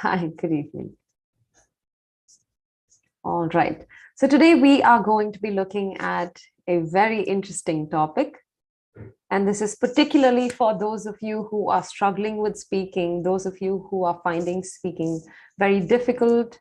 Hi, good evening. All right. So today we are going to be looking at a very interesting topic. And this is particularly for those of you who are struggling with speaking, those of you who are finding speaking very difficult.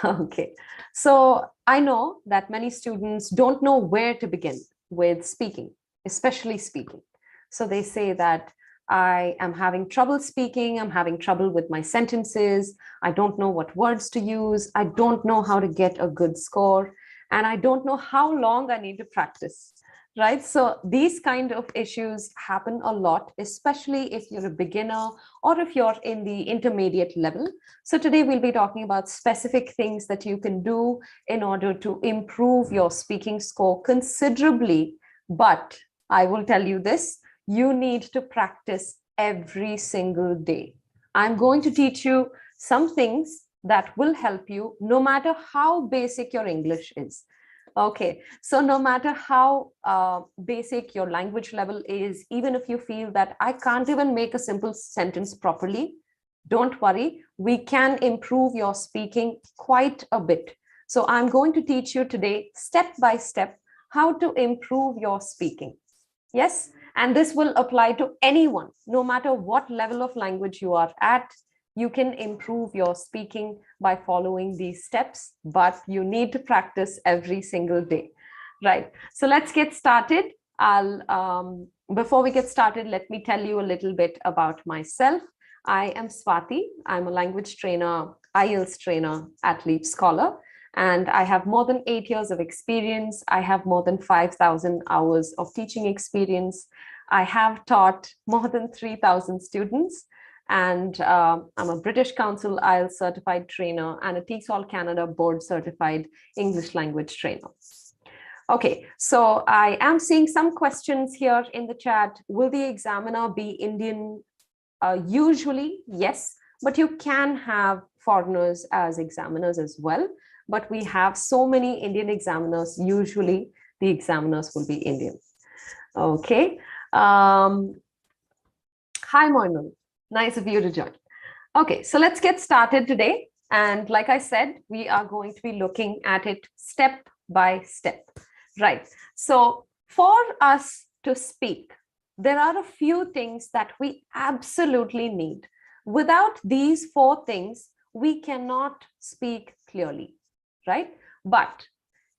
Okay. So I know that many students don't know where to begin with speaking, especially speaking. So they say that I am having trouble speaking, I'm having trouble with my sentences, I don't know what words to use, I don't know how to get a good score, and I don't know how long I need to practice, right? So these kind of issues happen a lot, especially if you're a beginner or if you're in the intermediate level. So today we'll be talking about specific things that you can do in order to improve your speaking score considerably. But I will tell you this, you need to practice every single day. I'm going to teach you some things that will help you no matter how basic your English is. Okay, so no matter how basic your language level is, even if you feel that I can't even make a simple sentence properly, don't worry, we can improve your speaking quite a bit. So I'm going to teach you today, step by step, how to improve your speaking. Yes, and this will apply to anyone, no matter what level of language you are at. You can improve your speaking by following these steps, but you need to practice every single day, right? So let's get started. Before we get started, let me tell you a little bit about myself. I am Swati. I'm a language trainer, IELTS trainer at LeapScholar. And I have more than 8 years of experience. I have more than 5,000 hours of teaching experience. I have taught more than 3,000 students. And I'm a British Council IELTS certified trainer and a TESOL Canada board certified English language trainer. Okay, so I am seeing some questions here in the chat. Will the examiner be Indian? Usually, yes, but you can have foreigners as examiners as well. But we have so many Indian examiners, usually the examiners will be Indian. Okay. Hi, Moinul. Nice of you to join. Okay, so let's get started today. And like I said, we are going to be looking at it step by step. Right. So for us to speak, there are a few things that we absolutely need. Without these 4 things, we cannot speak clearly, right? But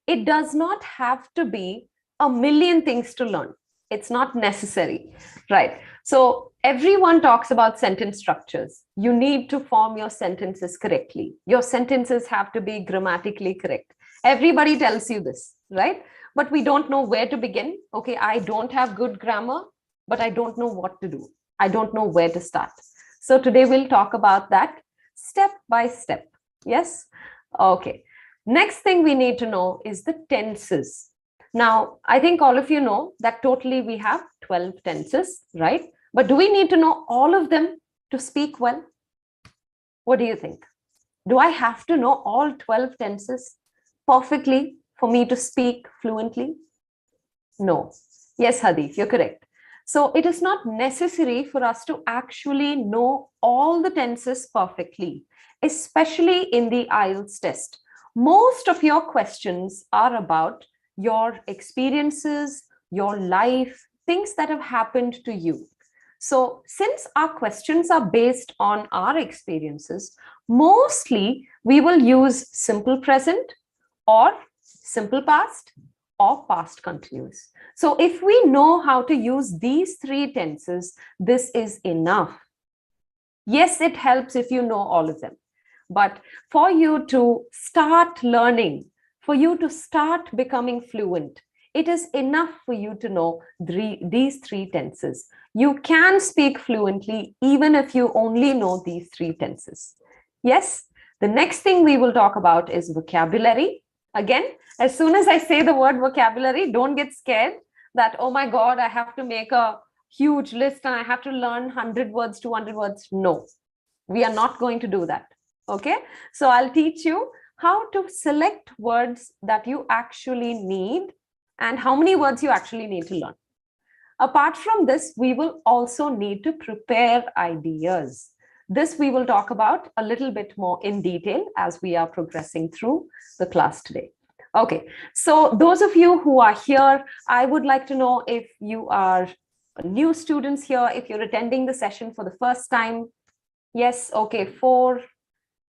it does not have to be a million things to learn. It's not necessary, right? So everyone talks about sentence structures. You need to form your sentences correctly. Your sentences have to be grammatically correct. Everybody tells you this, right? But we don't know where to begin. Okay, I don't have good grammar, but I don't know what to do. I don't know where to start. So today we'll talk about that step by step. Yes? Okay. Next thing we need to know is the tenses. Now, I think all of you know that totally we have 12 tenses, right? But do we need to know all of them to speak well? What do you think? Do I have to know all 12 tenses perfectly for me to speak fluently? No. Yes, Hadith, you're correct. So it is not necessary for us to actually know all the tenses perfectly, especially in the IELTS test. Most of your questions are about your experiences, your life, things that have happened to you. So since our questions are based on our experiences, mostly we will use simple present or simple past or past continuous. So if we know how to use these 3 tenses, this is enough. Yes, it helps if you know all of them. But for you to start learning, for you to start becoming fluent, it is enough for you to know these 3 tenses. You can speak fluently even if you only know these 3 tenses. Yes, the next thing we will talk about is vocabulary. Again, as soon as I say the word vocabulary, don't get scared that, oh my God, I have to make a huge list and I have to learn 100 words, 200 words. No, we are not going to do that. Okay, so I'll teach you how to select words that you actually need and how many words you actually need to learn. Apart from this, we will also need to prepare ideas. This we will talk about a little bit more in detail as we are progressing through the class today. Okay, so those of you who are here, I would like to know if you are new students here, if you're attending the session for the first time. Yes, okay, 4.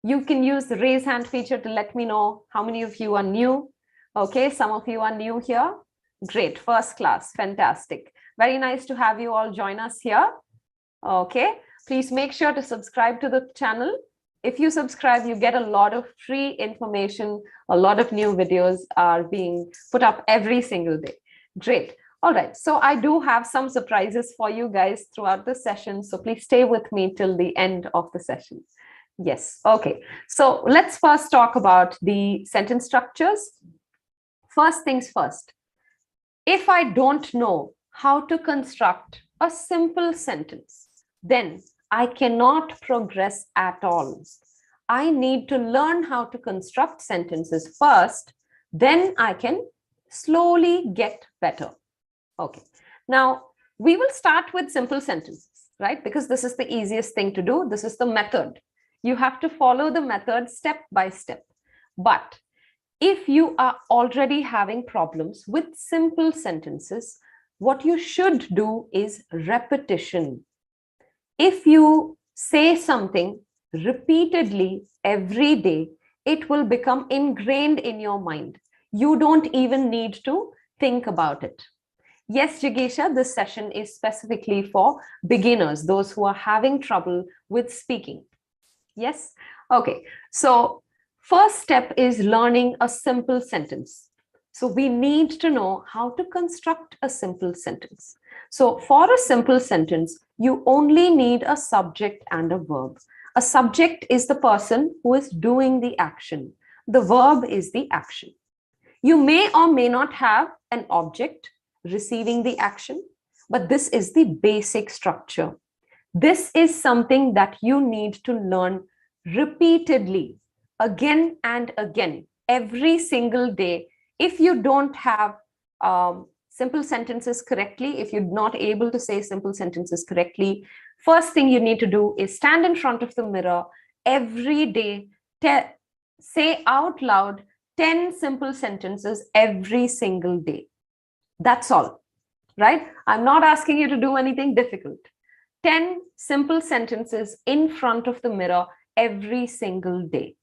You can use the raise hand feature to let me know how many of you are new. Okay, some of you are new here. Great, first class, fantastic. Very nice to have you all join us here. Okay, please make sure to subscribe to the channel. If you subscribe, you get a lot of free information. A lot of new videos are being put up every single day. Great. All right, so I do have some surprises for you guys throughout the session. So please stay with me till the end of the session. Yes, okay. So let's first talk about the sentence structures. First things first. If I don't know how to construct a simple sentence, then I cannot progress at all. I need to learn how to construct sentences first, then I can slowly get better. Okay, now we will start with simple sentences, right? Because this is the easiest thing to do. This is the method. You have to follow the method step by step. But if you are already having problems with simple sentences, what you should do is repetition. If you say something repeatedly every day, it will become ingrained in your mind. You don't even need to think about it. Yes, Jigisha, this session is specifically for beginners, those who are having trouble with speaking. Yes? Okay. So first step is learning a simple sentence. So we need to know how to construct a simple sentence. So for a simple sentence, you only need a subject and a verb. A subject is the person who is doing the action. The verb is the action. You may or may not have an object receiving the action, but this is the basic structure. This is something that you need to learn repeatedly, again and again, every single day. If you don't have simple sentences correctly, if you're not able to say simple sentences correctly, first thing you need to do is stand in front of the mirror every day, say out loud 10 simple sentences every single day. That's all, right? I'm not asking you to do anything difficult. 10 simple sentences in front of the mirror every single day.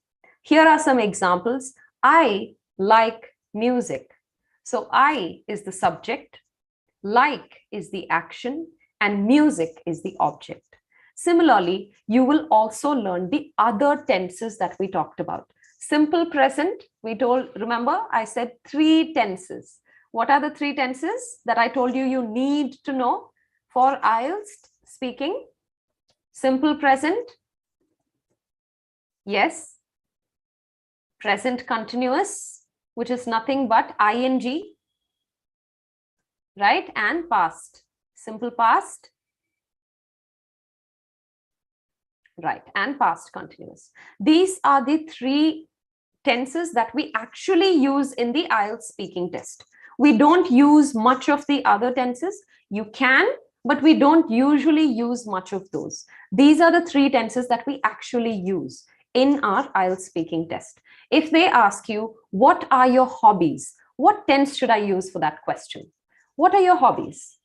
Here are some examples. I like music. So I is the subject, like is the action, and music is the object. Similarly, you will also learn the other tenses that we talked about. Simple present, remember I said 3 tenses. What are the 3 tenses that I told you you need to know for IELTS speaking? Simple present, yes. Present continuous, which is nothing but ing, right? And past, simple past, right? And past continuous. These are the 3 tenses that we actually use in the IELTS speaking test. We don't use much of the other tenses. You can, but we don't usually use much of those. These are the 3 tenses that we actually use in our IELTS speaking test. If they ask you, what are your hobbies? What tense should I use for that question? What are your hobbies?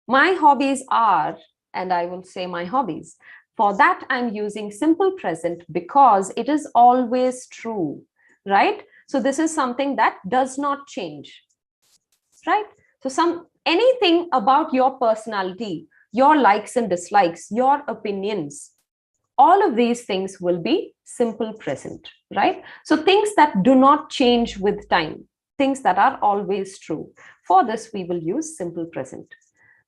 My hobbies are, and I will say my hobbies. For that, I'm using simple present because it is always true, right? So this is something that does not change, right? So anything about your personality, your likes and dislikes, your opinions, all of these things will be simple present, right? So things that do not change with time, things that are always true. For this, we will use simple present.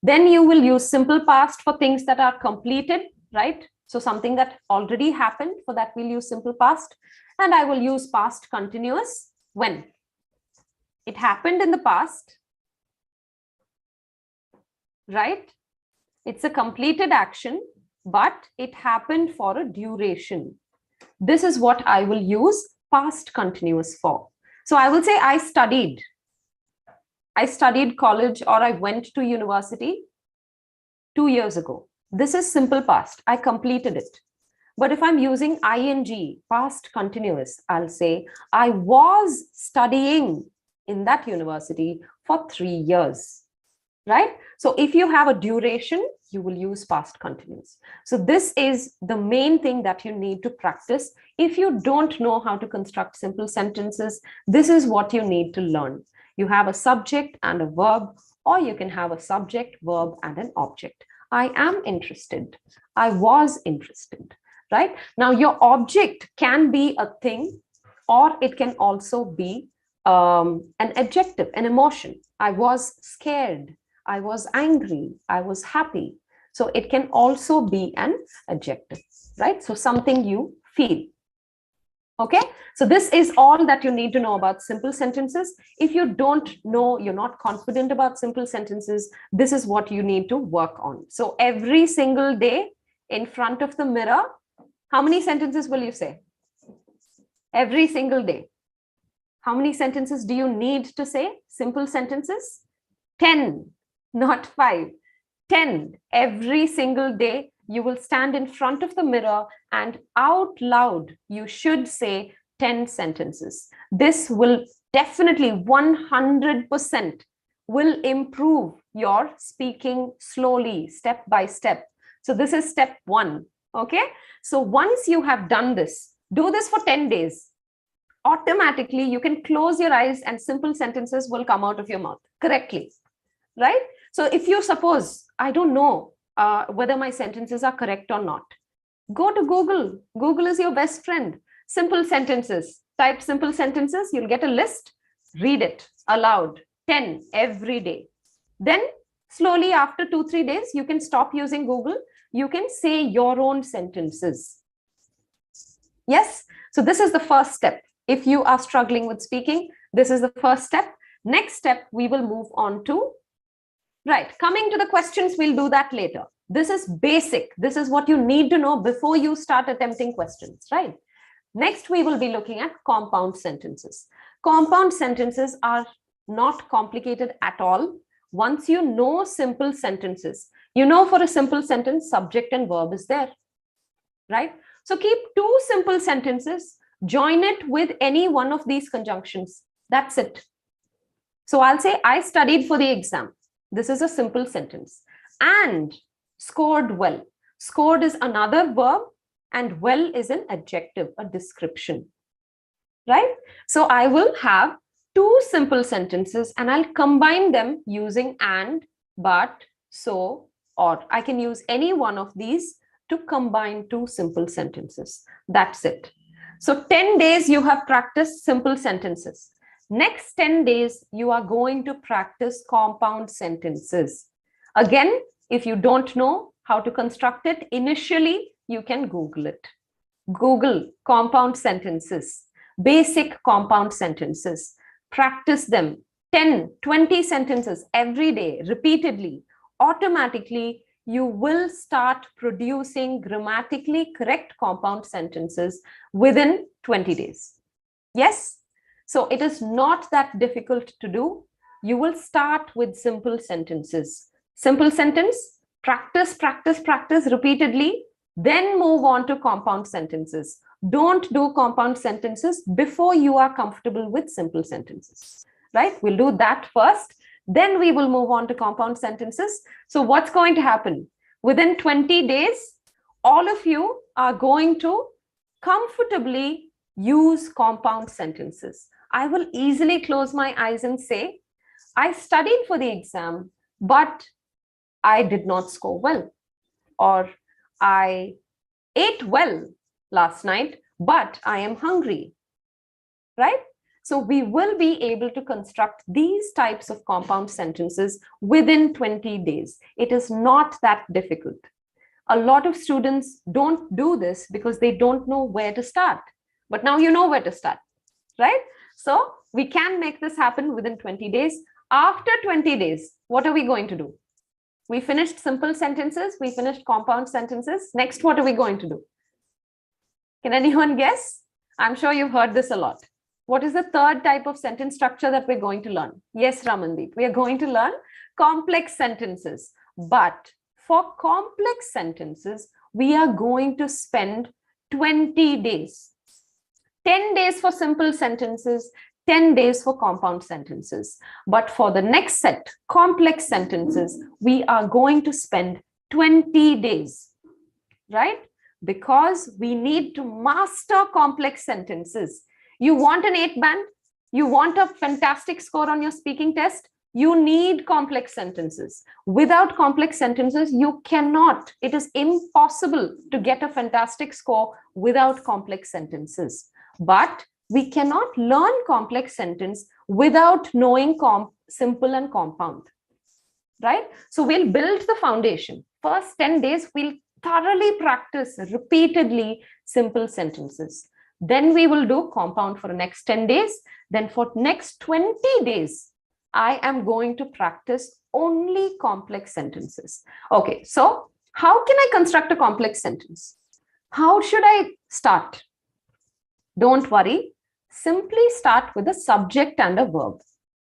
Then you will use simple past for things that are completed, right? So something that already happened, for that we'll use simple past. And I will use past continuous when it happened in the past, right? It's a completed action, but it happened for a duration. This is what I will use past continuous for. So I will say I studied college, or I went to university 2 years ago. This is simple past. I completed it. But if I'm using ing, past continuous, I'll say, I was studying in that university for 3 years, right? So if you have a duration, you will use past continuous. So this is the main thing that you need to practice. If you don't know how to construct simple sentences, this is what you need to learn. You have a subject and a verb, or you can have a subject, verb, and an object. I am interested. I was interested. Right? Now, your object can be a thing, or it can also be an adjective, an emotion. I was scared. I was angry. I was happy. So it can also be an adjective, right? So something you feel. Okay, so this is all that you need to know about simple sentences. If you don't know, you're not confident about simple sentences, this is what you need to work on. So every single day in front of the mirror, how many sentences will you say? Every single day. How many sentences do you need to say? Simple sentences? 10, not 5. 10. Every single day, you will stand in front of the mirror and out loud, you should say 10 sentences. This will definitely 100% will improve your speaking slowly, step by step. So this is step 1. Okay, so once you have done this, do this for 10 days. Automatically, you can close your eyes and simple sentences will come out of your mouth correctly, right? So if you suppose, I don't know whether my sentences are correct or not, go to Google. Google is your best friend. Simple sentences, type simple sentences, you'll get a list, read it aloud, 10 every day. Then slowly after 2-3 days, you can stop using Google. You can say your own sentences. Yes, so this is the first step. If you are struggling with speaking, this is the first step. Next step, we will move on to, right, coming to the questions, we'll do that later. This is basic. This is what you need to know before you start attempting questions, right? Next, we will be looking at compound sentences. Compound sentences are not complicated at all. Once you know simple sentences, you know for a simple sentence, subject and verb is there, right? So keep 2 simple sentences, join it with any one of these conjunctions. That's it. So I'll say, I studied for the exam. This is a simple sentence. And scored well. Scored is another verb and well is an adjective, a description, right? So I will have 2 simple sentences and I'll combine them using and, but, so, or. I can use any one of these to combine 2 simple sentences. That's it. So 10 days you have practiced simple sentences. Next 10 days, you are going to practice compound sentences. Again, if you don't know how to construct it, initially you can Google it. Google compound sentences, basic compound sentences. Practice them 10, 20 sentences every day, repeatedly. Automatically, you will start producing grammatically correct compound sentences within 20 days. Yes? So it is not that difficult to do. You will start with simple sentences. Simple sentence, practice, practice, practice repeatedly, then move on to compound sentences. Don't do compound sentences before you are comfortable with simple sentences, right? We'll do that first. Then we will move on to compound sentences. So what's going to happen? Within 20 days, all of you are going to comfortably use compound sentences. I will easily close my eyes and say, I studied for the exam, but I did not score well. Or I ate well last night, but I am hungry, right? So we will be able to construct these types of compound sentences within 20 days. It is not that difficult. A lot of students don't do this because they don't know where to start. But now you know where to start, right? So we can make this happen within 20 days. After 20 days, what are we going to do? We finished simple sentences. We finished compound sentences. Next, what are we going to do? Can anyone guess? I'm sure you've heard this a lot. What is the third type of sentence structure that we're going to learn? Yes, Ramandeep, we are going to learn complex sentences. But For complex sentences, we are going to spend 20 days. 10 days for simple sentences, 10 days for compound sentences. But for the next set, complex sentences, we are going to spend 20 days, right? Because we need to master complex sentences. You want an 8 band? You want a fantastic score on your speaking test? You need complex sentences. Without complex sentences, you cannot. It is impossible to get a fantastic score without complex sentences. But we cannot learn complex sentence without knowing simple and compound, right? So we'll build the foundation. First 10 days, we'll thoroughly practice repeatedly simple sentences. Then we will do compound for the next 10 days. Then for next 20 days, I am going to practice only complex sentences. Okay, so how can I construct a complex sentence? How should I start? Don't worry, simply start with a subject and a verb.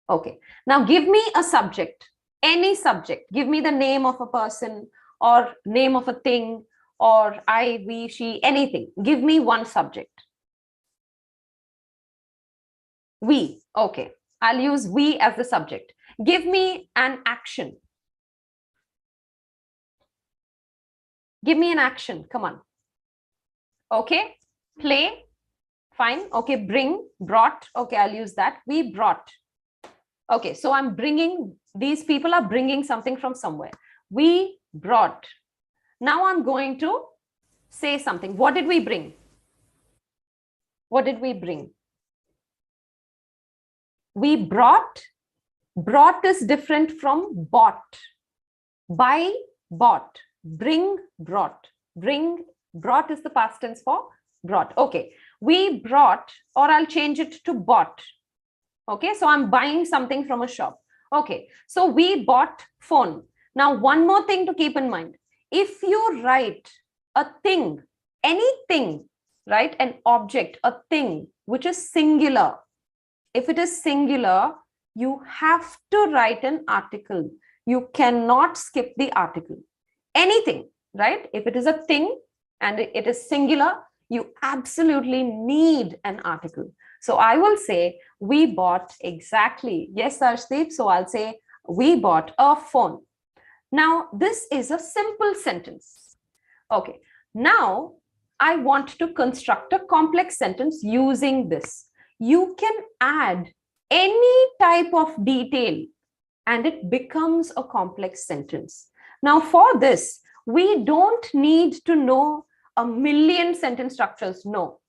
Okay, now give me a subject, any subject. Give me the name of a person or name of a thing or I, we, she, anything. Give me one subject. We, okay. I'll use we as the subject. Give me an action. Give me an action, come on. Okay, play. Fine. Okay, bring, brought. Okay, I'll use that. We brought. Okay, so I'm bringing, these people are bringing something from somewhere. We brought. Now I'm going to say something. What did we bring? What did we bring? We brought. Brought is different from bought. Buy, bought. Bring, brought. Bring, brought is the past tense for brought. Okay. We brought, or I'll change it to bought. Okay, so I'm buying something from a shop. Okay, so we bought phone. Now, one more thing to keep in mind. If you write a thing, anything, right, an object, a thing, which is singular. If it is singular, you have to write an article. You cannot skip the article. Anything, right? If it is a thing and it is singular, you absolutely need an article. So I will say, we bought exactly. Yes, Arshdeep. So I'll say, we bought a phone. Now, this is a simple sentence. Okay. Now, I want to construct a complex sentence using this. You can add any type of detail and it becomes a complex sentence. Now, for this, we don't need to know a million sentence structures. No.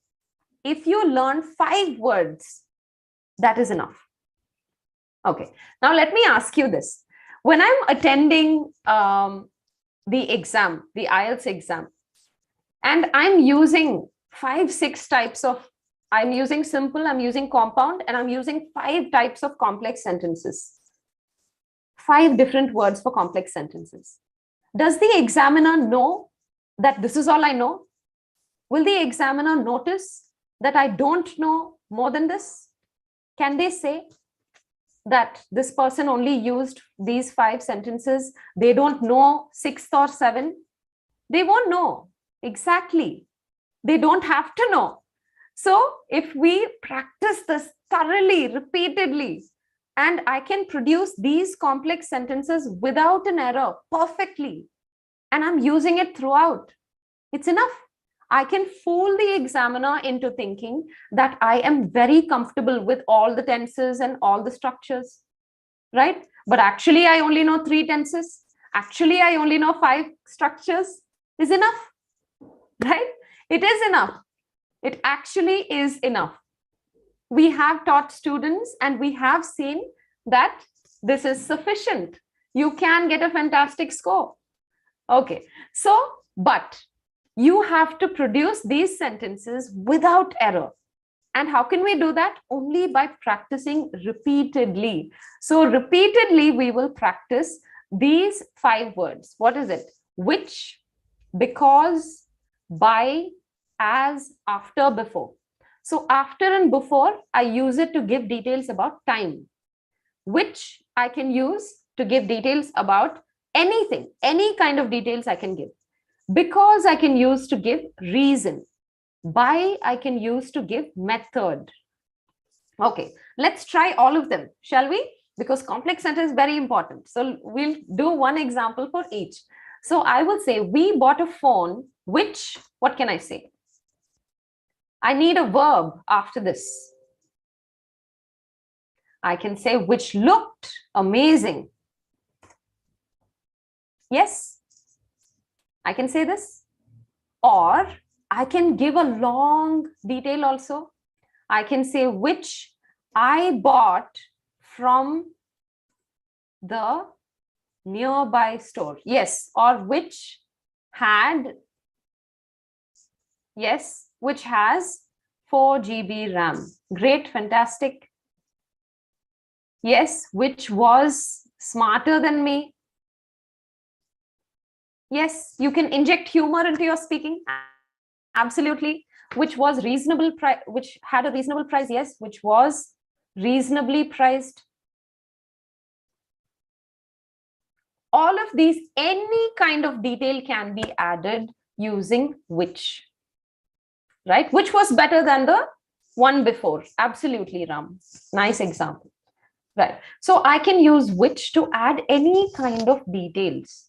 If you learn 5 words, that is enough. Okay. Now, let me ask you this. When I'm attending the exam, the IELTS exam, and I'm using 5, 6 types of, I'm using simple, I'm using compound, and I'm using 5 types of complex sentences. 5 different words for complex sentences. Does the examiner know that this is all I know? Will the examiner notice that I don't know more than this? Can they say that this person only used these 5 sentences? They don't know 6th or 7th? They won't know. Exactly. They don't have to know. So if we practice this thoroughly, repeatedly, and I can produce these complex sentences without an error perfectly, and I'm using it throughout, it's enough. I can fool the examiner into thinking that I am very comfortable with all the tenses and all the structures, right? But actually, I only know 3 tenses. Actually, I only know 5 structures. Is enough, right? It is enough. It actually is enough. We have taught students and we have seen that this is sufficient. You can get a fantastic score. Okay, so, but you have to produce these sentences without error. And how can we do that? Only by practicing repeatedly. So repeatedly, we will practice these 5 words. What is it? Which, because, by, as, after, before. So after and before, I use it to give details about time. Which I can use to give details about anything, any kind of details I can give. Because I can use to give reason. By I can use to give method. Okay, let's try all of them, shall we? Because complex sentence is very important. So we'll do one example for each. So I will say, we bought a phone, which, what can I say? I need a verb after this. I can say, which looked amazing. Yes, I can say this. Or I can give a long detail also. I can say, which I bought from the nearby store. Yes, or which had, yes, which has 4 GB RAM. Great, fantastic. Yes, which was smarter than me. Yes, you can inject humor into your speaking. Absolutely. Which was reasonable price, which had a reasonable price. Yes, which was reasonably priced. All of these, any kind of detail can be added using which, right? Which was better than the one before. Absolutely, Ram. Nice example. Right. So I can use which to add any kind of details.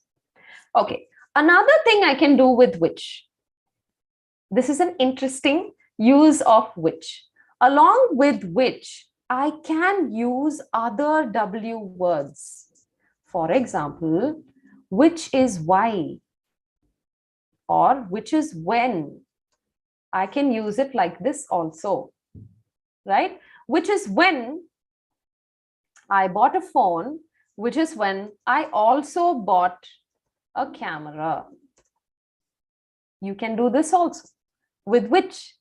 Okay. Another thing I can do with which. This is an interesting use of which. Along with which, I can use other W words. For example, which is why, or which is when. I can use it like this also, right? Which is when I bought a phone, which is when I also bought a camera. You can do this also with which,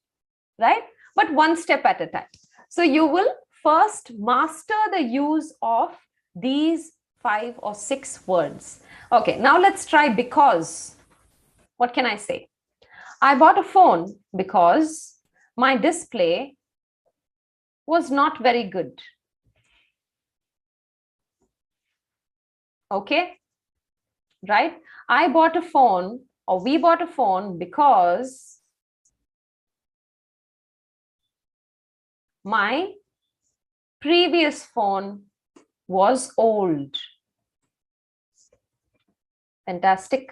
right? But one step at a time. So you will first master the use of these 5 or 6 words. Okay, now let's try because. What can I say? I bought a phone because my display was not very good. Okay, right? I bought a phone, or we bought a phone because my previous phone was old. Fantastic.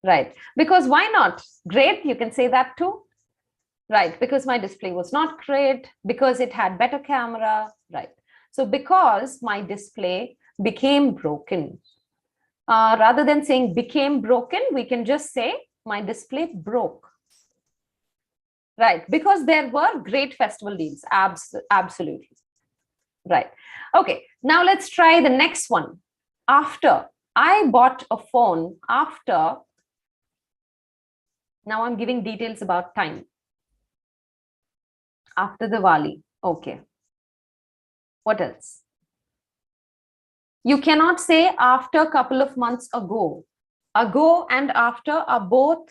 Right. Because why not? Great. You can say that too. Right. Because my display was not great, because it had better camera. Right. So because my display became broken. Rather than saying became broken, we can just say my display broke. Right. Because there were great festival deals. Absolutely. Right. Okay. Now let's try the next one. After. I bought a phone after. Now I'm giving details about time. After Diwali. Okay. What else? You cannot say after a couple of months ago. Ago and after are both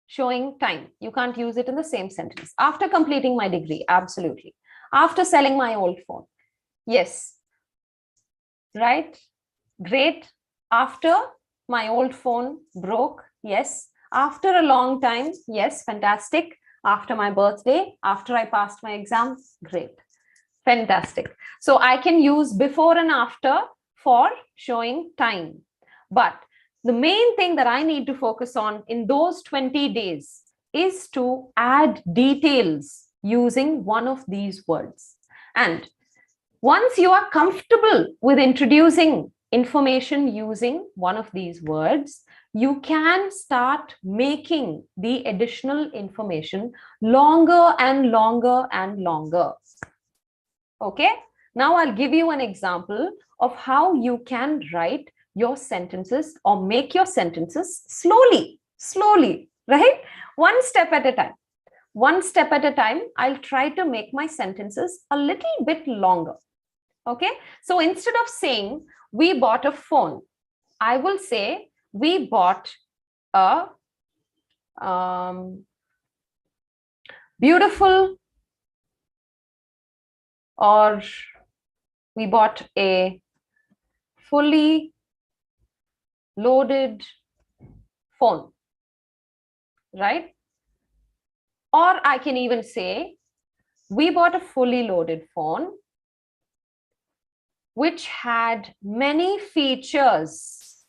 showing time. You can't use it in the same sentence. After completing my degree. Absolutely. After selling my old phone. Yes. Right? Great. After my old phone broke. Yes. After a long time. Yes. Fantastic. After my birthday. After I passed my exam. Great. Fantastic. So I can use before and after for showing time. But the main thing that I need to focus on in those 20 days is to add details using one of these words. And once you are comfortable with introducing information using one of these words, you can start making the additional information longer and longer and longer. Okay, now I'll give you an example of how you can write your sentences or make your sentences slowly, right? One step at a time. One step at a time, I'll try to make my sentences a little bit longer. Okay, so instead of saying we bought a phone, I will say we bought a beautiful, or we bought a fully loaded phone, right? Or I can even say, we bought a fully loaded phone which had many features,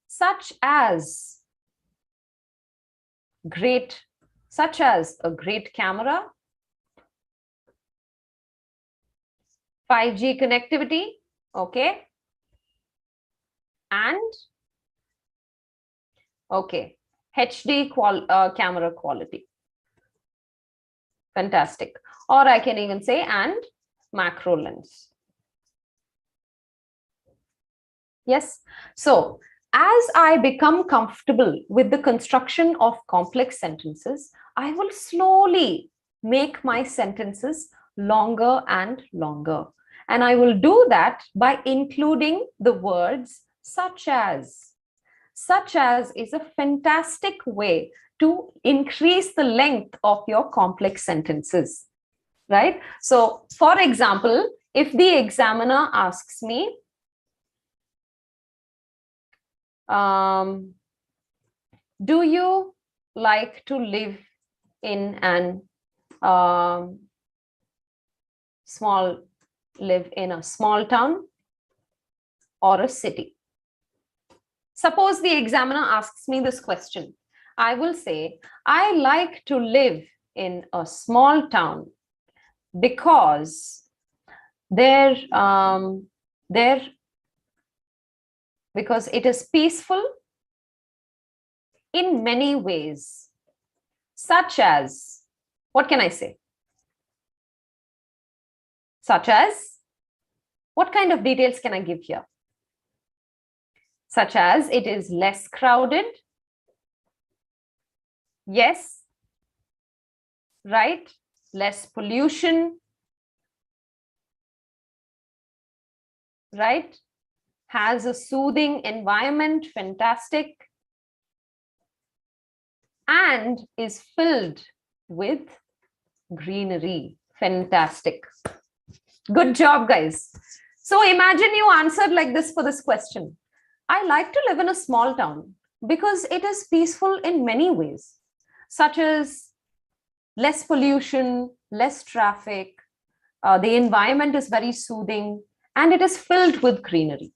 such as a great camera, 5G connectivity, okay, and okay, HD camera quality. Fantastic. Or I can even say, and macro lens. Yes. So as I become comfortable with the construction of complex sentences, I will slowly make my sentences longer and longer. And I will do that by including the words such as. Such as is a fantastic way to increase the length of your complex sentences, right? So, for example, if the examiner asks me, do you like to live in a small town or a city? Suppose the examiner asks me this question. I will say, I like to live in a small town because because it is peaceful in many ways, such as, what can I say? Such as, what kind of details can I give here? Such as, it is less crowded. Yes, right? Less pollution, right? Has a soothing environment, fantastic. And is filled with greenery, fantastic. Good job, guys. So imagine you answered like this for this question. I like to live in a small town because it is peaceful in many ways, such as less pollution, less traffic, the environment is very soothing, and it is filled with greenery.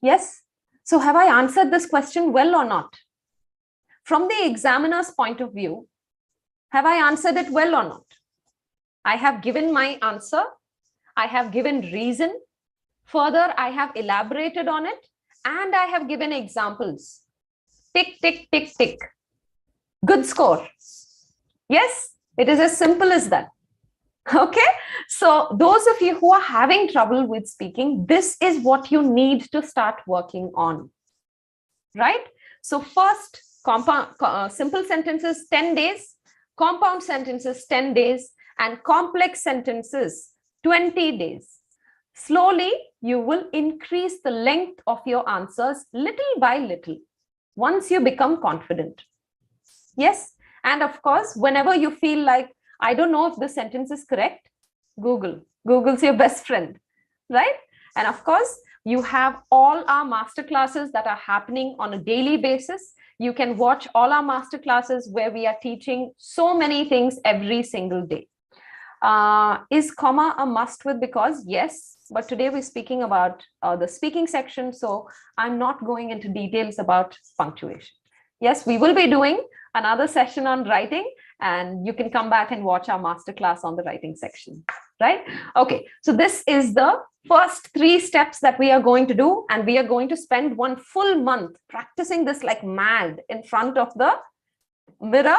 Yes? So have I answered this question well or not? From the examiner's point of view, have I answered it well or not? I have given my answer. I have given reason. Further, I have elaborated on it, and I have given examples. Tick, tick, tick, tick. Good score. Yes, it is as simple as that. Okay, so those of you who are having trouble with speaking, this is what you need to start working on, right? So first, simple sentences, 10 days, compound sentences, 10 days, and complex sentences, 20 days. Slowly, you will increase the length of your answers little by little once you become confident. Yes, and of course, whenever you feel like, I don't know if the sentence is correct, Google's your best friend, right? And of course, you have all our masterclasses that are happening on a daily basis. You can watch all our masterclasses where we are teaching so many things every single day. Is comma a must with? Because yes, but today we're speaking about the speaking section, so I'm not going into details about punctuation. Yes, we will be doing another session on writing, and you can come back and watch our masterclass on the writing section, right? Okay, so this is the first 3 steps that we are going to do, and we are going to spend 1 full month practicing this like mad in front of the mirror.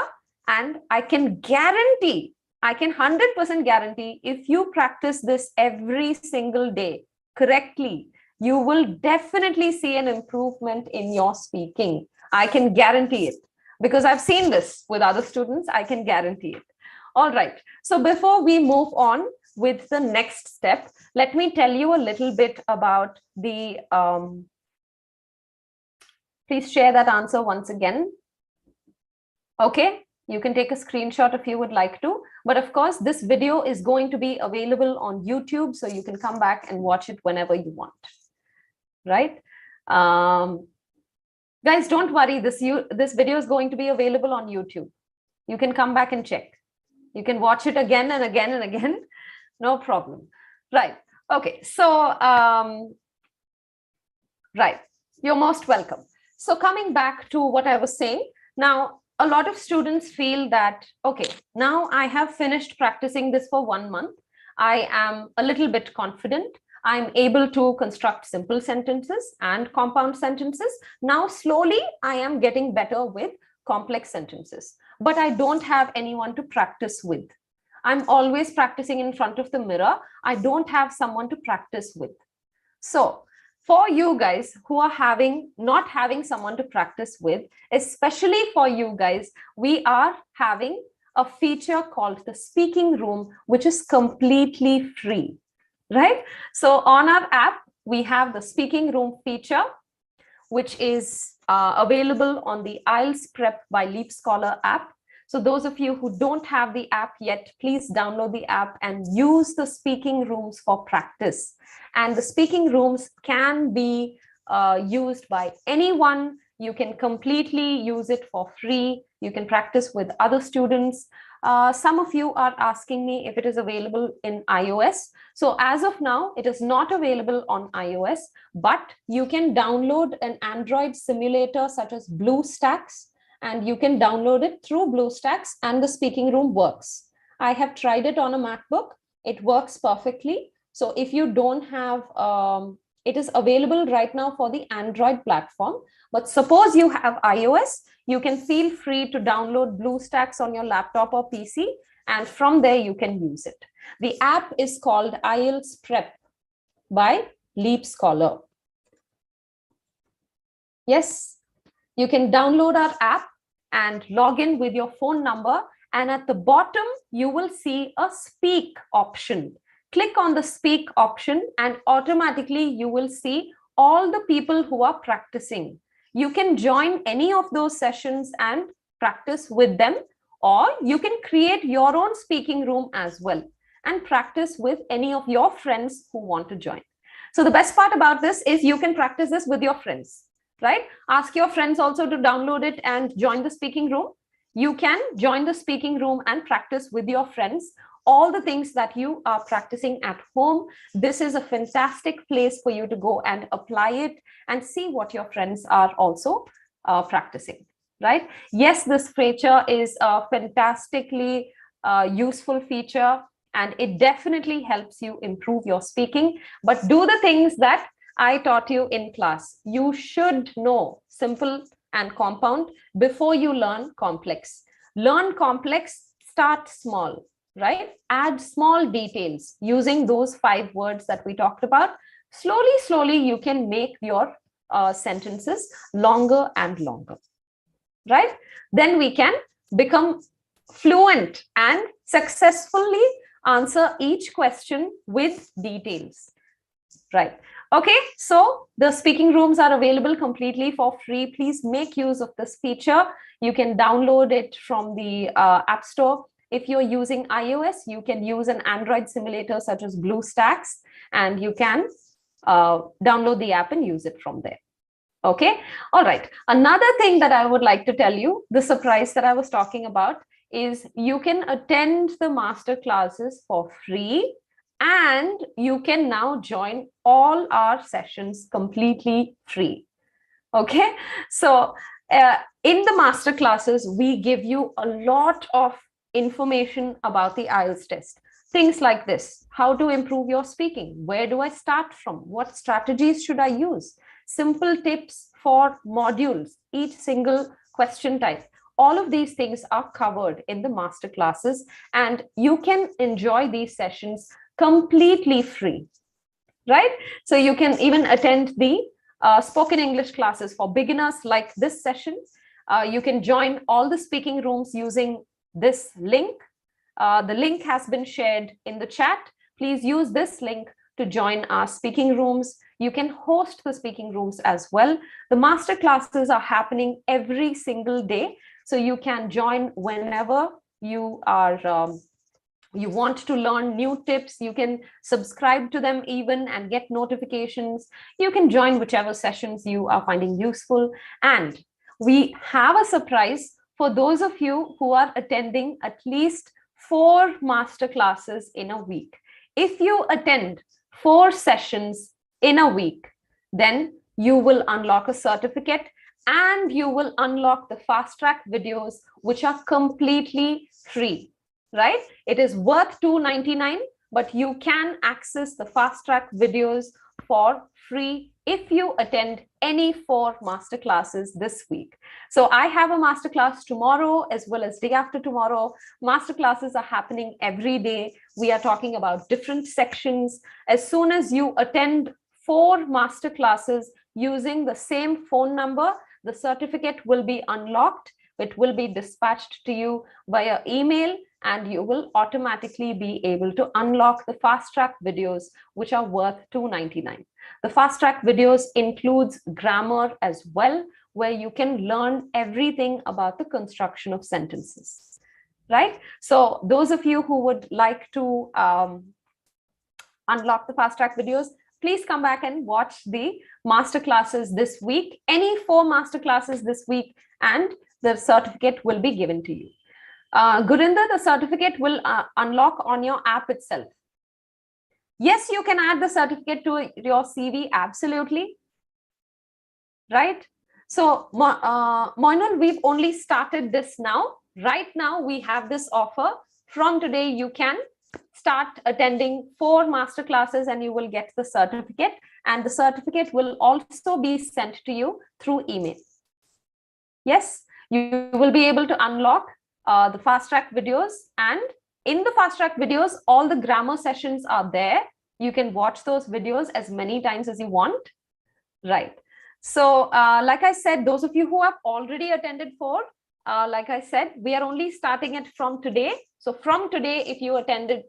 And I can 100% guarantee, if you practice this every single day correctly, you will definitely see an improvement in your speaking. I can guarantee it because I've seen this with other students. I can guarantee it. All right. So before we move on with the next step, let me tell you a little bit about the, please share that answer once again. Okay. You can take a screenshot if you would like to, but of course, this video is going to be available on YouTube, so you can come back and watch it whenever you want, right? Guys, don't worry. This video is going to be available on YouTube. You can come back and check. You can watch it again and again and again. No problem. Right. Okay. So, right. You're most welcome. So coming back to what I was saying, now a lot of students feel that, okay, now I have finished practicing this for 1 month. I am a little bit confident. I'm able to construct simple sentences and compound sentences. Now, slowly, I am getting better with complex sentences, but I don't have anyone to practice with. I'm always practicing in front of the mirror. I don't have someone to practice with. So for you guys who are not having someone to practice with, especially for you guys, we are having a feature called the speaking room, which is completely free, right? So on our app, we have the speaking room feature, which is available on the IELTS Prep by LeapScholar app. So those of you who don't have the app yet, please download the app and use the speaking rooms for practice. And the speaking rooms can be used by anyone. You can completely use it for free. You can practice with other students. Some of you are asking me if it is available in iOS. So as of now, it is not available on iOS, but you can download an Android simulator such as BlueStacks, and you can download it through BlueStacks and the speaking room works. I have tried it on a MacBook. It works perfectly. So if you don't have, it is available right now for the Android platform, but suppose you have iOS, you can feel free to download BlueStacks on your laptop or PC, and from there you can use it. The app is called IELTS Prep by LeapScholar. Yes, you can download our app and log in with your phone number, and at the bottom you will see a speak option. Click on the speak option and automatically you will see all the people who are practicing. You can join any of those sessions and practice with them, or you can create your own speaking room as well and practice with any of your friends who want to join. So the best part about this is you can practice this with your friends, right? Ask your friends also to download it and join the speaking room. You can join the speaking room and practice with your friends all the things that you are practicing at home. This is a fantastic place for you to go and apply it and see what your friends are also practicing, right? Yes, this feature is a fantastically useful feature, and it definitely helps you improve your speaking. But do the things that I taught you in class. You should know simple and compound before you learn complex. Learn complex, start small, right? Add small details using those 5 words that we talked about. Slowly, you can make your sentences longer and longer, right? Then we can become fluent and successfully answer each question with details, right? Okay, so the speaking rooms are available completely for free. Please make use of this feature. You can download it from the App Store. If you're using iOS, you can use an Android simulator such as BlueStacks, and you can download the app and use it from there. Okay, all right. Another thing that I would like to tell you, the surprise that I was talking about, is you can attend the master classes for free, and you can now join all our sessions completely free. Okay, so in the master classes, we give you a lot of information about the IELTS test. Things like this: how to improve your speaking, where do I start from, what strategies should I use, simple tips for modules, each single question type. All of these things are covered in the master classes, and you can enjoy these sessions completely free, right? So you can even attend the spoken English classes for beginners like this session. You can join all the speaking rooms using this link. The link has been shared in the chat. Please use this link to join our speaking rooms. You can host the speaking rooms as well. The master classes are happening every single day, so you can join whenever you are you want to learn new tips, you can subscribe to them even and get notifications. You can join whichever sessions you are finding useful. And we have a surprise for those of you who are attending at least 4 master classes in a week. If you attend 4 sessions in a week, then you will unlock a certificate and you will unlock the fast track videos, which are completely free, right? It is worth $2.99, but you can access the fast track videos for free if you attend any 4 master classes this week. So I have a master class tomorrow as well as day after tomorrow. Master classes are happening every day. We are talking about different sections. As soon as you attend 4 master classes using the same phone number, the certificate will be unlocked. It will be dispatched to you via email, and you will automatically be able to unlock the fast track videos, which are worth $2.99. The fast track videos includes grammar as well, where you can learn everything about the construction of sentences, right? So those of you who would like to unlock the fast track videos, please come back and watch the master classes this week, any 4 master classes this week, and the certificate will be given to you. Gurinder, the certificate will unlock on your app itself. Yes, you can add the certificate to your CV, absolutely. Right? So, Moinul, we've only started this now. Right now, we have this offer. From today, you can start attending 4 master classes and you will get the certificate. And the certificate will also be sent to you through email. Yes, you will be able to unlock the fast track videos, and in the fast track videos, all the grammar sessions are there. You can watch those videos as many times as you want, right? So like I said, those of you who have already attended 4, like I said, we are only starting it from today. So from today, if you attended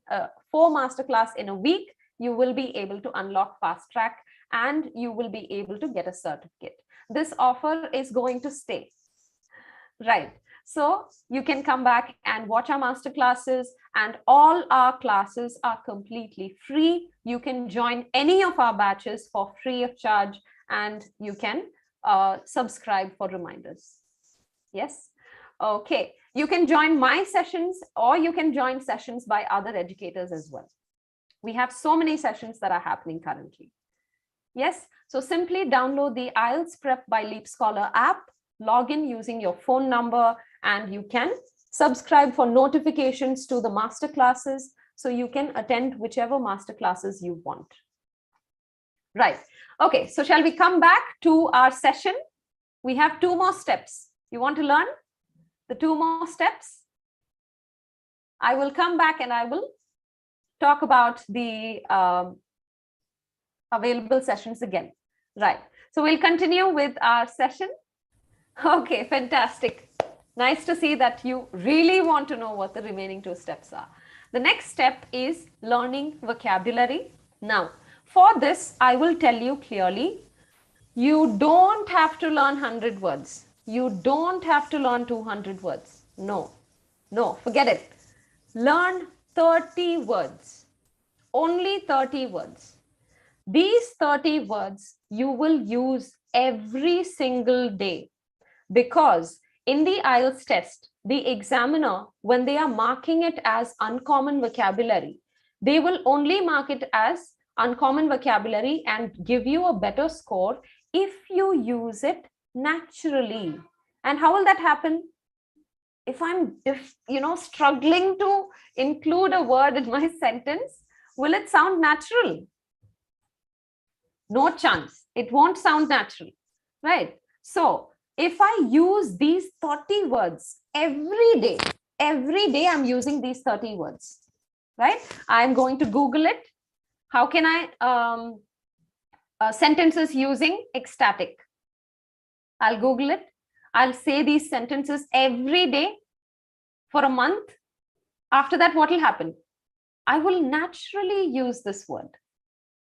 4 masterclass in a week, you will be able to unlock fast track and you will be able to get a certificate. This offer is going to stay, right? So you can come back and watch our master classes, and all our classes are completely free. You can join any of our batches for free of charge, and you can subscribe for reminders. Yes. Okay. You can join my sessions, or you can join sessions by other educators as well. We have so many sessions that are happening currently. Yes. So simply download the IELTS Prep by LeapScholar app, log in using your phone number, and you can subscribe for notifications to the master classes, so you can attend whichever master classes you want. Right. Okay. So shall we come back to our session? We have 2 more steps. You want to learn the 2 more steps? I will come back and I will talk about the available sessions again. Right. So we'll continue with our session. Okay, fantastic. Nice to see that you really want to know what the remaining 2 steps are. The next step is learning vocabulary. Now, for this, I will tell you clearly, you don't have to learn 100 words. You don't have to learn 200 words. No, forget it. Learn 30 words, only 30 words. These 30 words you will use every single day, because in the IELTS test, the examiner, when they are marking it as uncommon vocabulary, they will only mark it as uncommon vocabulary and give you a better score if you use it naturally. And how will that happen? If I'm struggling to include a word in my sentence, will it sound natural? No chance. It won't sound natural, right? So if I use these 30 words every day I'm using these 30 words, right? I'm going to Google it. How can I sentences using ecstatic? I'll Google it. I'll say these sentences every day for a month. After that, what will happen? I will naturally use this word,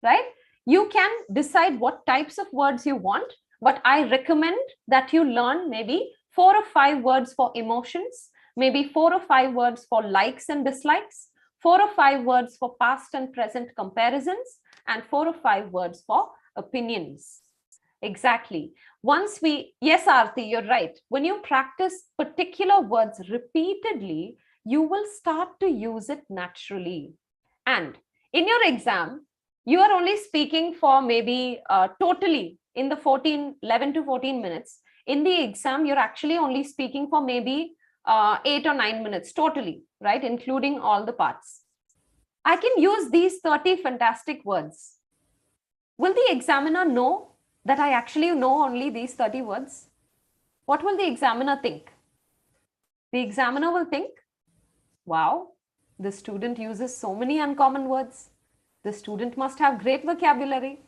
right? You can decide what types of words you want, but I recommend that you learn maybe 4 or 5 words for emotions, maybe 4 or 5 words for likes and dislikes, 4 or 5 words for past and present comparisons, and 4 or 5 words for opinions. Exactly. Yes, Aarti, you're right. When you practice particular words repeatedly, you will start to use it naturally. And in your exam, you are only speaking for maybe totally in the 11 to 14 minutes. In the exam, you're actually only speaking for maybe 8 or 9 minutes totally, right? Including all the parts. I can use these 30 fantastic words. Will the examiner know that I actually know only these 30 words? What will the examiner think? The examiner will think, wow, the student uses so many uncommon words. The student must have great vocabulary,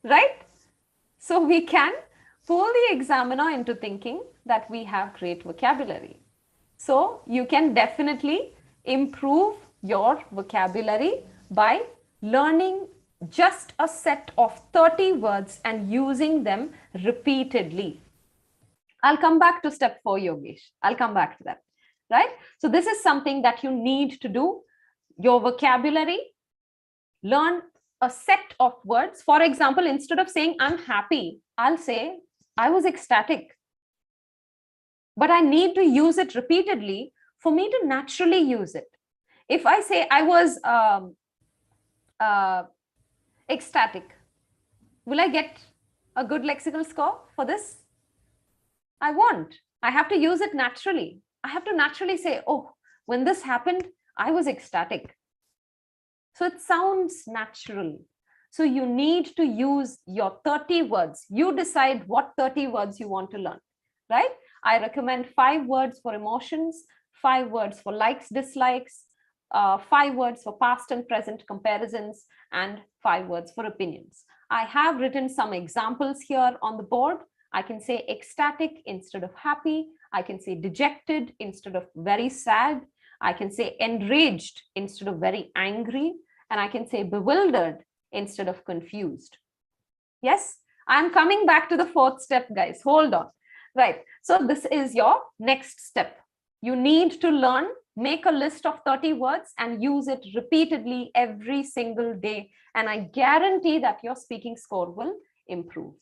right? So we can fool the examiner into thinking that we have great vocabulary. So you can definitely improve your vocabulary by learning just a set of 30 words and using them repeatedly. I'll come back to step 4, Yogesh. I'll come back to that, right? So this is something that you need to do. Your vocabulary, learn a set of words. For example, instead of saying I'm happy, I'll say I was ecstatic. But I need to use it repeatedly for me to naturally use it. If I say I was ecstatic, will I get a good lexical score for this? I won't. I have to use it naturally. I have to naturally say, oh, when this happened, I was ecstatic. So it sounds natural. So you need to use your 30 words. You decide what 30 words you want to learn, right? I recommend 5 words for emotions, 5 words for likes, dislikes, 5 words for past and present comparisons, and 5 words for opinions. I have written some examples here on the board. I can say ecstatic instead of happy. I can say dejected instead of very sad. I can say enraged instead of very angry. And I can say bewildered instead of confused. Yes, I'm coming back to the 4th step, guys. Hold on. Right. So this is your next step. You need to learn, make a list of 30 words and use it repeatedly every single day. And I guarantee that your speaking score will improve.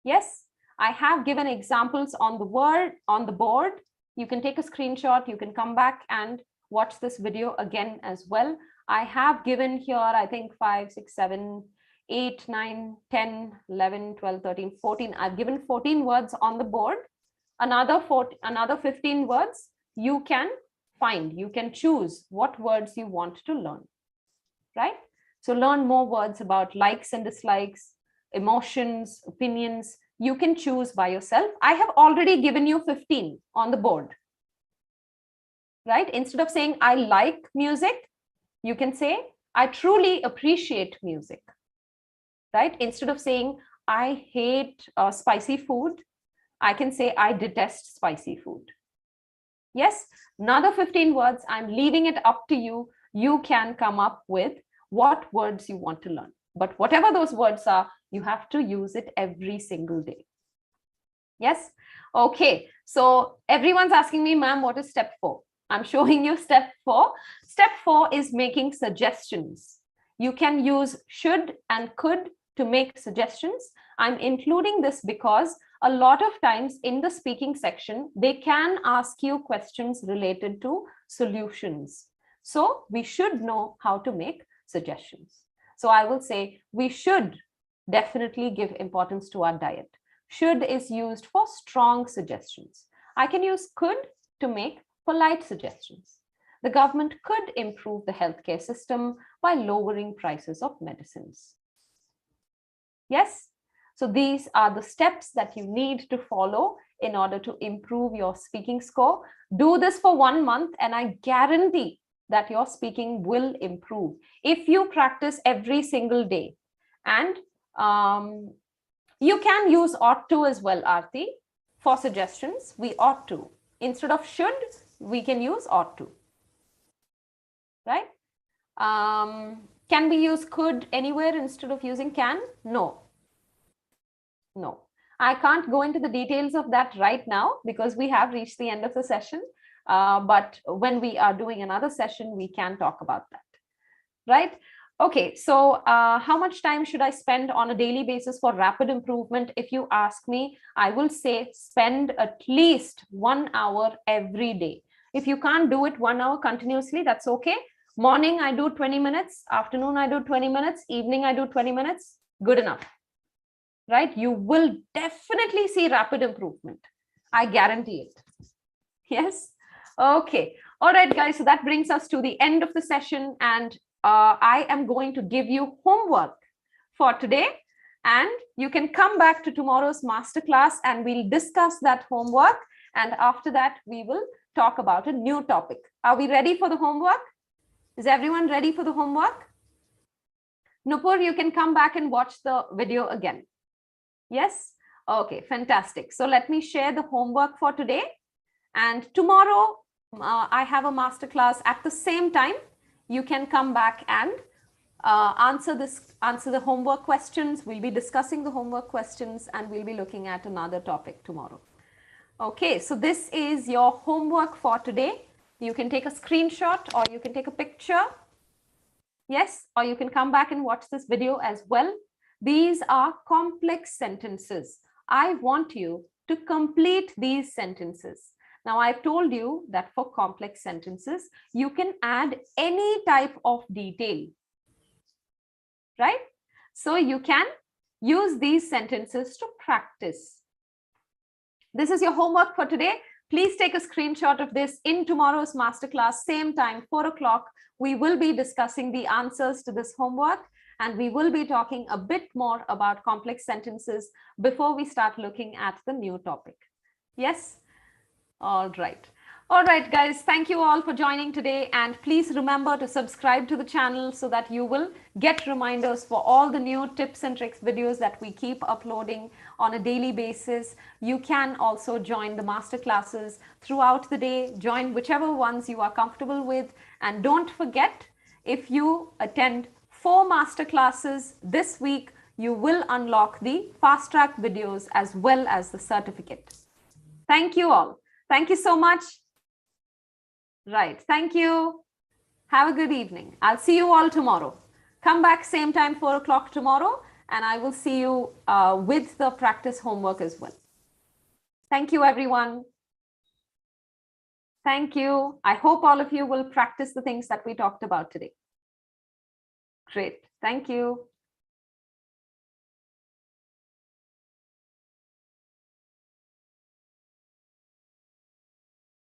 Yes, I have given examples on the board. You can take a screenshot. You can come back and watch this video again as well. I have given here, I think 5, 6, 7, 8, 9, 10, 11, 12, 13, 14. I've given 14 words on the board. Another 15 words you can find. You can choose what words you want to learn, right? So learn more words about likes and dislikes, emotions, opinions. You can choose by yourself. I have already given you 15 on the board, right? Instead of saying I like music, you can say I truly appreciate music, right? Instead of saying I hate spicy food, I can say I detest spicy food. Yes, another 15 words. I'm leaving it up to you. You can come up with what words you want to learn. But whatever those words are, you have to use it every single day. Yes? Okay. So everyone's asking me, ma'am, what is step 4? I'm showing you step 4. Step 4 is making suggestions. You can use should and could to make suggestions. I'm including this because a lot of times in the speaking section, they can ask you questions related to solutions. So we should know how to make suggestions. So I will say we should definitely give importance to our diet. Should is used for strong suggestions. I can use could to make polite suggestions. The government could improve the healthcare system by lowering prices of medicines. Yes? So these are the steps that you need to follow in order to improve your speaking score. Do this for 1 month and I guarantee that your speaking will improve if you practice every single day. And you can use ought to as well, Aarti, for suggestions. We ought to. Instead of should, we can use ought to. Right? Can we use could anywhere instead of using can? No. No. I can't go into the details of that right now because we have reached the end of the session. But when we are doing another session, we can talk about that, right? Okay, so how much time should I spend on a daily basis for rapid improvement? If you ask me, I will say spend at least 1 hour every day. If you can't do it 1 hour continuously, that's okay. Morning, I do 20 minutes. Afternoon, I do 20 minutes. Evening, I do 20 minutes. Good enough, right? You will definitely see rapid improvement. I guarantee it. Yes. Okay. All right, guys. So that brings us to the end of the session. And I am going to give you homework for today. And you can come back to tomorrow's masterclass and we'll discuss that homework. And after that, we will talk about a new topic. Are we ready for the homework? Is everyone ready for the homework? Nupur, you can come back and watch the video again. Yes? Okay, fantastic. So let me share the homework for today. And tomorrow, I have a masterclass at the same time. You can come back and answer the homework questions. We'll be discussing the homework questions and we'll be looking at another topic tomorrow. Okay, so this is your homework for today. You can take a screenshot or you can take a picture. Yes, or you can come back and watch this video as well. These are complex sentences. I want you to complete these sentences. Now, I've told you that for complex sentences, you can add any type of detail, right? So you can use these sentences to practice. This is your homework for today. Please take a screenshot of this. In tomorrow's masterclass, same time, 4 o'clock, we will be discussing the answers to this homework. And we will be talking a bit more about complex sentences before we start looking at the new topic. Yes? All right. All right, guys, thank you all for joining today. And please remember to subscribe to the channel so that you will get reminders for all the new tips and tricks videos that we keep uploading on a daily basis. You can also join the masterclasses throughout the day. Join whichever ones you are comfortable with. And don't forget, if you attend 4 masterclasses this week, you will unlock the fast track videos as well as the certificate. Thank you all. Thank you so much. Right. Thank you. Have a good evening. I'll see you all tomorrow. Come back same time, 4 o'clock tomorrow, and I will see you with the practice homework as well. Thank you, everyone. Thank you. I hope all of you will practice the things that we talked about today. Great. Thank you.